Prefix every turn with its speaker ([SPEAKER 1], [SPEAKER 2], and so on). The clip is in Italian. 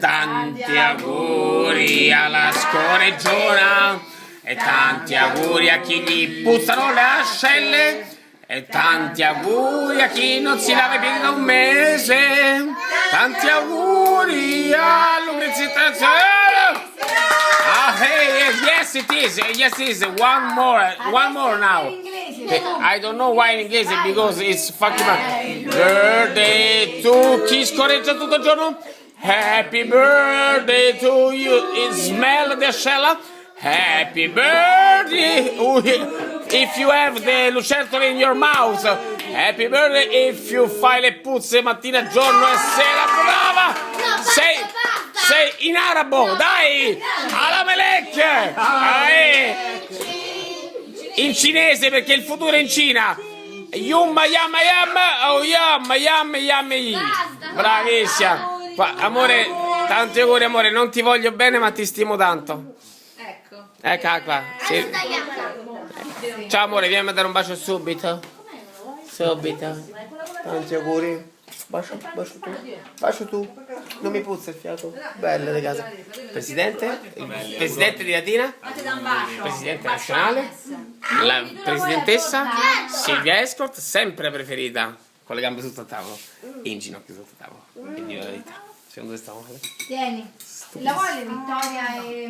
[SPEAKER 1] tanti auguri alla scoreggiona, e tanti auguri a chi gli puzzano le ascelle, e tanti auguri a chi non si lava i piedi da un mese, tanti auguri a Lucrezia. Ah, hey, yes it is, one more now. I don't know why in inglese, because it's fucking birthday to chi scorreggia tutto il giorno. Happy birthday to you. It smell the ascella. Happy birthday if you have the lucertole in your mouth. Happy birthday if you fai le puzze mattina, giorno e sera. Brava! Sei in arabo, dai! Alla melek! In cinese, perché il futuro è in Cina. Yumma yamma yamma, oh yamma yamma yamma. Bravissima. Amore, tanti auguri amore, non ti voglio bene ma ti stimo tanto. Ecco qua. Sì. Ciao amore, vieni a dare un bacio subito. Subito. Tanti auguri. Bacio tu. Bacio tu. Non mi puzza il fiato. Bella di casa. Presidente? Il presidente di Latina? Il presidente nazionale? La presidentessa? Silvia Escort, sempre preferita. Con le gambe sotto il tavolo. In ginocchio sotto il tavolo. Quindi la verità. Secondo te stiamo?
[SPEAKER 2] Tieni. La vuole Vittoria e...